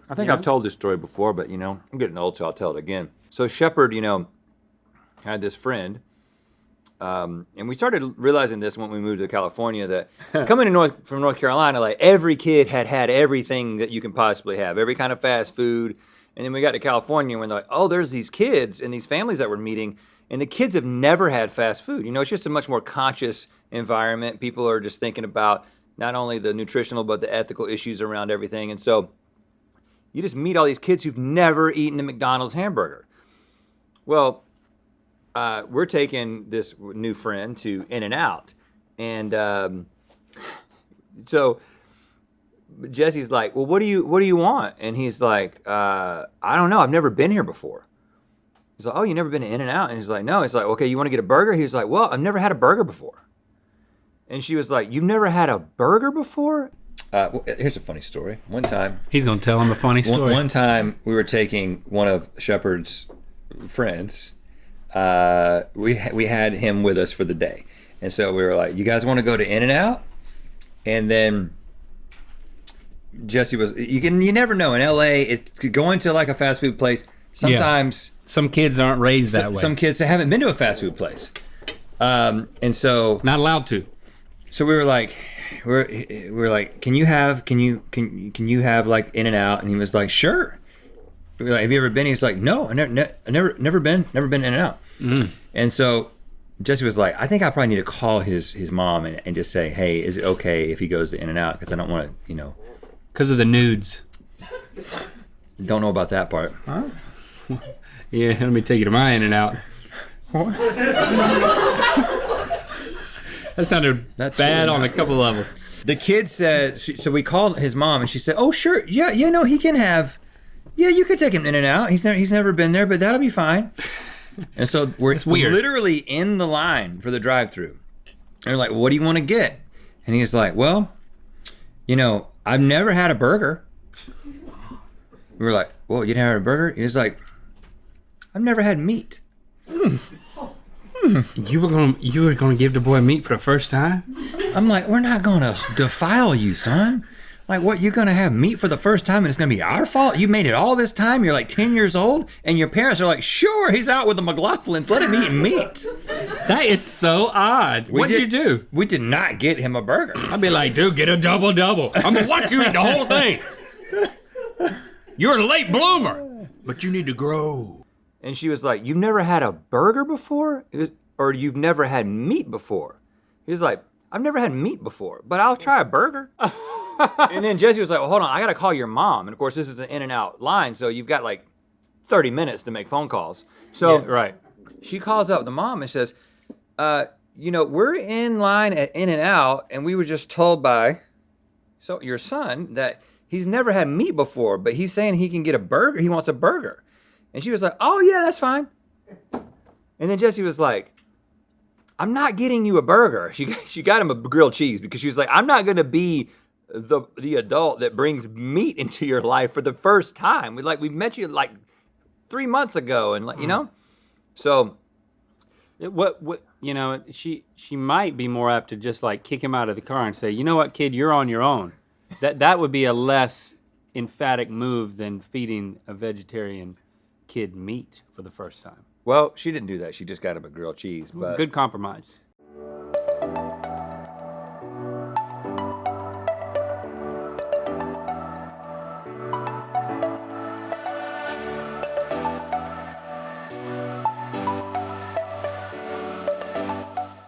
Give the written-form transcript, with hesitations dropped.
I think I've told this story before, but I'm getting old, so I'll tell it again. So Shepard, had this friend, and we started realizing this when we moved to California, that coming from North Carolina, like every kid had everything that you can possibly have, every kind of fast food. And then we got to California and we're like, oh, there's these kids and these families that we're meeting, and the kids have never had fast food. It's just a much more conscious environment. People are just thinking about not only the nutritional, but the ethical issues around everything. And so you just meet all these kids who've never eaten a McDonald's hamburger. Well, we're taking this new friend to In-N-Out. And so Jesse's like, well, what do you want? And he's like, I don't know. I've never been here before. He's like, oh, you never been to In-N-Out? And he's like, no. He's like, okay, you want to get a burger? He's like, well, I've never had a burger before. And she was like, you've never had a burger before? Well, here's a funny story. One time. He's going to tell him a funny story. One time we were taking one of Shepard's friends. We had him with us for the day. And so we were like, you guys want to go to In-N-Out? And then Jesse was, you never know. In LA, it's going to like a fast food place. Sometimes. Yeah. Some kids aren't raised that way. Some kids haven't been to a fast food place. And so. Not allowed to. So we were like, can you have like In-N-Out? And he was like, sure. We were like, have you ever been? He was like, no, I never been In-N-Out. Mm. And so Jesse was like, I think I probably need to call his mom and just say, hey, is it okay if he goes to In-N-Out? Because I don't want to, Because of the nudes. Don't know about that part. Huh? Yeah, let me take you to my In-N-Out. That sounded bad on a couple levels. The kid said, so we called his mom and she said, oh, sure, yeah, he can have, you could take him In-N-Out. He's never been there, but that'll be fine. And so we're literally in the line for the drive-thru. And we're like, well, what do you want to get? And he's like, well, I've never had a burger. We were like, well, you never had a burger? He was like, I've never had meat. You were gonna give the boy meat for the first time? I'm like, we're not gonna defile you, son. Like, what, you're gonna have meat for the first time and it's gonna be our fault? You made it all this time, you're like 10 years old, and your parents are like, sure, he's out with the McLaughlins, let him eat meat. That is so odd. What'd you do? We did not get him a burger. I'd be like, dude, get a double-double. I'm gonna watch you eat the whole thing. You're a late bloomer, but you need to grow. And she was like, you've never had a burger before? Or you've never had meat before? He was like, I've never had meat before, but I'll try a burger. And then Jesse was like, well, hold on, I gotta call your mom. And of course, this is an In-N-Out line, so you've got like 30 minutes to make phone calls. So right. She calls up the mom and says, we're in line at In-N-Out, and we were just told by your son that he's never had meat before, but he's saying he can get a burger. He wants a burger. And she was like, oh, yeah, that's fine. And then Jesse was like, I'm not getting you a burger. She got him a grilled cheese because she was like, I'm not going to be the adult that brings meat into your life for the first time. We met you like 3 months ago, and So she might be more apt to just like kick him out of the car and say, you know what, kid, you're on your own. That would be a less emphatic move than feeding a vegetarian kid meat for the first time. Well, she didn't do that. She just got him a grilled cheese. But good compromise.